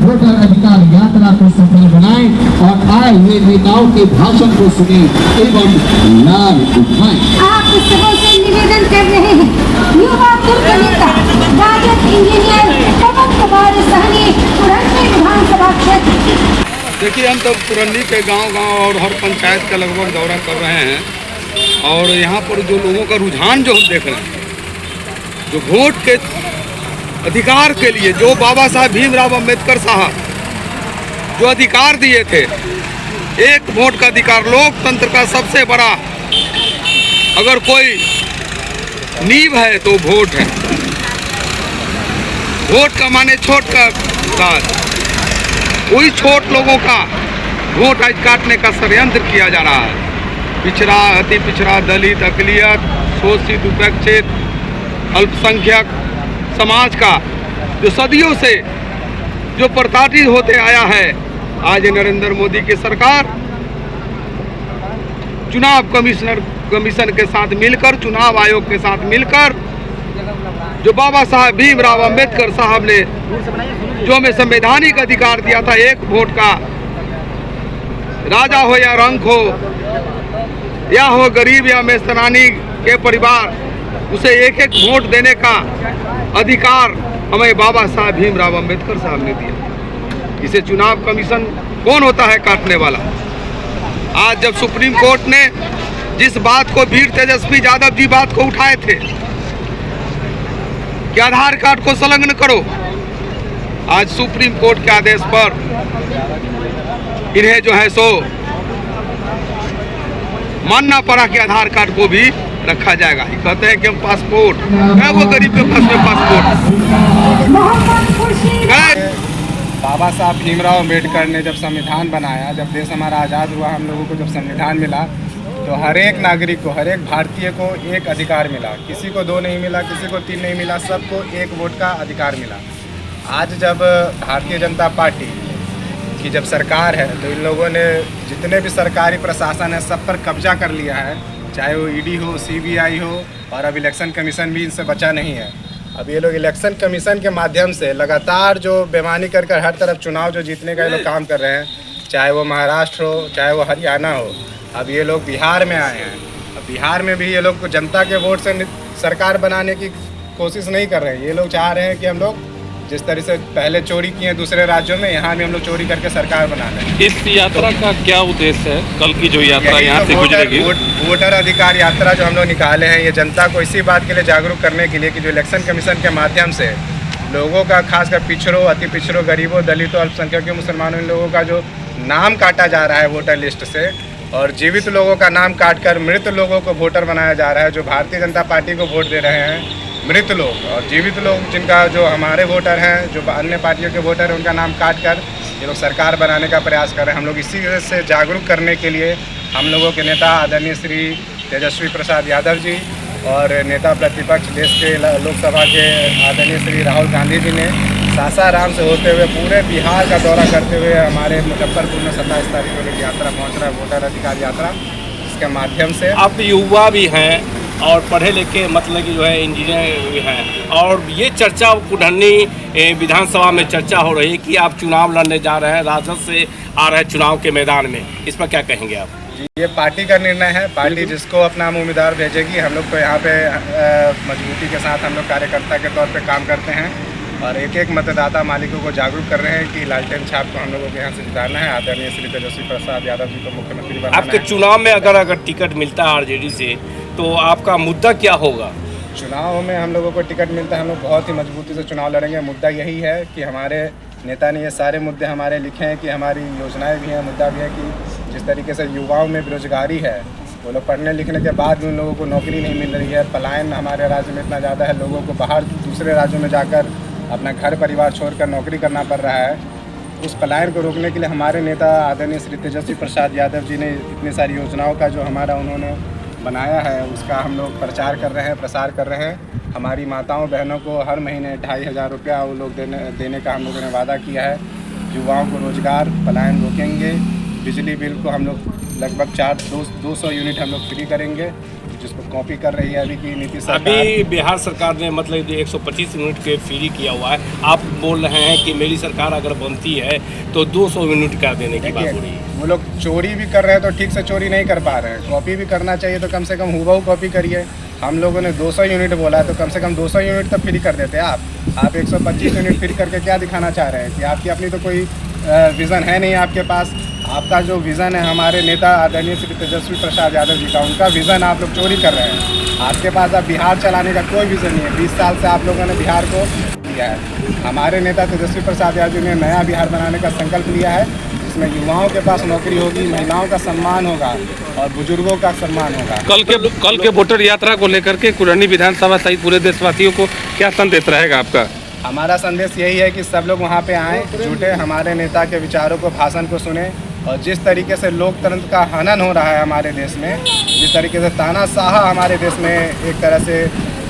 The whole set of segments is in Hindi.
वोटर अधिकार यात्रा को सफल बनाएं और आए हुए नेताओं के भाषण को सुने एवं लाभ उठाएं। आप सबों से निवेदन कर रहे हैं, युवा तुर्क नेता राजद इंजीनियर पवन कुमार सहनी, पुरंदर विधानसभा क्षेत्र। देखिए, हम तो पुरंदी के गांव-गांव और हर पंचायत का लगभग दौरा कर रहे हैं और यहाँ पर जो लोगों का रुझान जो हम देख रहे हैं, जो वोट के अधिकार के लिए जो बाबा साहब भीमराव अंबेडकर साहब जो अधिकार दिए थे, एक वोट का अधिकार, लोकतंत्र का सबसे बड़ा अगर कोई नींव है तो वोट है। वोट का माने छोट का राज, वही छोट लोगों का वोट आज काटने का षड्यंत्र किया जा रहा है। पिछड़ा, अति पिछड़ा, दलित, अकलियत, शोषित, उपेक्षित, अल्पसंख्यक समाज का जो सदियों से जो प्रताड़ित होते आया है, आज नरेंद्र मोदी की सरकार चुनाव कमीशन के साथ मिलकर, चुनाव आयोग के साथ मिलकर जो बाबा साहब भीमराव अंबेडकर साहब ने जो हमें संवैधानिक अधिकार दिया था, एक वोट का, राजा हो या रंक हो, या हो गरीब या मेस्तरानी के परिवार, उसे एक एक वोट देने का अधिकार हमें बाबा साहब भीमराव अंबेडकर साहब ने दिया। इसे चुनाव कमीशन कौन होता है काटने वाला? आज जब सुप्रीम कोर्ट ने जिस बात को वीर तेजस्वी यादव जी बात को उठाए थे कि आधार कार्ड को संलग्न करो, आज सुप्रीम कोर्ट के आदेश पर इन्हें जो है सो मानना पड़ा कि आधार कार्ड को भी रखा जाएगा। ये कहते हैं कि हम पासपोर्ट है, वो गरीब के पास में पासपोर्ट है। बाबा साहब भीमराव अंबेडकर ने जब संविधान बनाया, जब देश हमारा आज़ाद हुआ, हम लोगों को जब संविधान मिला, तो हर एक नागरिक को, हर एक भारतीय को एक अधिकार मिला। किसी को 2 नहीं मिला, किसी को 3 नहीं मिला, सबको एक वोट का अधिकार मिला। आज जब भारतीय जनता पार्टी की जब सरकार है, तो इन लोगों ने जितने भी सरकारी प्रशासन है सब पर कब्जा कर लिया है, चाहे वो ईडी हो, सीबीआई हो, और अब इलेक्शन कमीशन भी इनसे बचा नहीं है। अब ये लोग इलेक्शन कमीशन के माध्यम से लगातार जो बेईमानी कर कर हर तरफ चुनाव जो जीतने का ये लोग काम कर रहे हैं, चाहे वो महाराष्ट्र हो, चाहे वो हरियाणा हो। अब ये लोग बिहार में आए हैं, अब बिहार में भी ये लोग जनता के वोट से सरकार बनाने की कोशिश नहीं कर रहे हैं। ये लोग चाह रहे हैं कि हम लोग जिस तरह से पहले चोरी किए हैं दूसरे राज्यों में, यहाँ भी हम लोग चोरी करके सरकार बना रहे हैं। इस यात्रा का क्या उद्देश्य है? कल की जो यात्रा यहाँ से गुजरेगी, वोटर अधिकार यात्रा जो हम लोग निकाले हैं, ये जनता को इसी बात के लिए जागरूक करने के लिए कि जो इलेक्शन कमीशन के माध्यम से लोगों का, खासकर पिछड़ों, अति पिछड़ों, गरीबों, दलितों, अल्पसंख्यकों, मुसलमानों, इन लोगों का जो नाम काटा जा रहा है वोटर लिस्ट से, और जीवित लोगों का नाम काटकर मृत लोगों को वोटर बनाया जा रहा है। जो भारतीय जनता पार्टी को वोट दे रहे हैं मृत लोग, और जीवित लोग जिनका जो हमारे वोटर हैं, जो अन्य पार्टियों के वोटर हैं, उनका नाम काट कर ये लोग सरकार बनाने का प्रयास कर रहे हैं। हम लोग इसी से जागरूक करने के लिए हम लोगों के नेता आदरणीय श्री तेजस्वी प्रसाद यादव जी और नेता प्रतिपक्ष देश के लोकसभा के आदरणीय श्री राहुल गांधी जी ने सासाराम से होते हुए पूरे बिहार का दौरा करते हुए हमारे मुजफ्फरपुर में 27 तारीख को यात्रा पहुँच रहा है, वोटर अधिकार यात्रा। इसके माध्यम से आप युवा भी हैं और पढ़े लिखे, मतलब कि जो है इंजीनियर भी हैं, और ये चर्चा पुरंदी विधानसभा में चर्चा हो रही है कि आप चुनाव लड़ने जा रहे हैं, राजद से आ रहे हैं चुनाव के मैदान में, इस पर क्या कहेंगे आप? ये पार्टी का निर्णय है, पार्टी जिसको अपना उम्मीदवार भेजेगी। हम लोग तो यहाँ पे मजबूती के साथ हम लोग कार्यकर्ता के तौर पे काम करते हैं और एक एक मतदाता मालिकों को जागरूक कर रहे हैं कि लालटेन छाप को हम लोगों को यहाँ से जिताना है। आदरणीय श्री तेजस्वी प्रसाद यादव जी को मुख्यमंत्री बनाना है। आपके चुनाव में अगर टिकट मिलता है आरजेडी से, तो आपका मुद्दा क्या होगा? चुनाव में हम लोगों को टिकट मिलता है, हम लोग बहुत ही मजबूती से चुनाव लड़ेंगे। मुद्दा यही है कि हमारे नेता ने ये सारे मुद्दे हमारे लिखे हैं कि हमारी योजनाएं भी हैं। मुद्दा भी है कि जिस तरीके से युवाओं में बेरोजगारी है, वो लोग पढ़ने लिखने के बाद भी उन लोगों को नौकरी नहीं मिल रही है। पलायन हमारे राज्य में इतना ज़्यादा है, लोगों को बाहर दूसरे राज्यों में जाकर अपना घर परिवार छोड़कर नौकरी करना पड़ रहा है। उस पलायन को रोकने के लिए हमारे नेता आदरणीय श्री तेजस्वी प्रसाद यादव जी ने इतनी सारी योजनाओं का जो हमारा उन्होंने बनाया है, उसका हम लोग प्रचार कर रहे हैं, प्रसार कर रहे हैं। हमारी माताओं बहनों को हर महीने 2500 रुपया वो लोग देने का हम लोगों ने वादा किया है। युवाओं को रोजगार, पलायन रोकेंगे। बिजली बिल को हम लोग लगभग 200 यूनिट हम लोग फ्री करेंगे। जिसको कॉपी कर रही है अभी की नीतीश सरकार। अभी बिहार सरकार ने मतलब 125 यूनिट के फ्री किया हुआ है। आप बोल रहे हैं कि मेरी सरकार अगर बनती है तो 200 यूनिट का देने की बात हो रही है। वो लोग चोरी भी कर रहे हैं तो ठीक से चोरी नहीं कर पा रहे हैं। कॉपी भी करना चाहिए तो कम से कम हुबहू कॉपी करिए। हम लोगों ने 200 यूनिट बोला है तो कम से कम 200 यूनिट तो फ्री कर देते हैं आप 125 यूनिट फ्री करके क्या दिखाना चाह रहे हैं कि आपकी अपनी तो कोई विज़न है नहीं आपके पास। आपका जो विज़न है हमारे नेता आदरणीय श्री तेजस्वी प्रसाद यादव जी का, उनका विज़न आप लोग चोरी कर रहे हैं। आपके पास अब बिहार चलाने का कोई विज़न नहीं है। 20 साल से आप लोगों ने बिहार को दिया है। हमारे नेता तेजस्वी प्रसाद यादव जी ने नया बिहार बनाने का संकल्प लिया है, जिसमें युवाओं के पास नौकरी होगी, महिलाओं का सम्मान होगा और बुजुर्गों का सम्मान होगा। कल के वोटर यात्रा को लेकर के कुरहनी विधानसभा सहित पूरे देशवासियों को क्या संदेश रहेगा आपका? हमारा संदेश यही है कि सब लोग वहाँ पे आएँ, जुटे, हमारे नेता के विचारों को, भाषण को सुने। और जिस तरीके से लोकतंत्र का हनन हो रहा है हमारे देश में, जिस तरीके से तानाशाह हमारे देश में एक तरह से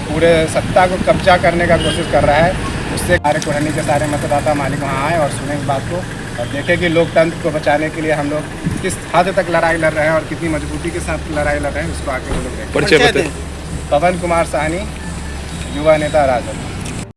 पूरे सत्ता को कब्जा करने का कोशिश कर रहा है, उससे हमारे कुरहनी के सारे मतदाता मालिक वहाँ आएँ और सुने इस बात को और देखें कि लोकतंत्र को बचाने के लिए हम लोग किस हद तक लड़ाई लड़ रहे हैं और कितनी मजबूती के साथ लड़ाई लड़ रहे हैं, उसको आगे वो लोग देखें। परिचय बताएं। पवन कुमार साहनी, युवा नेता राजद।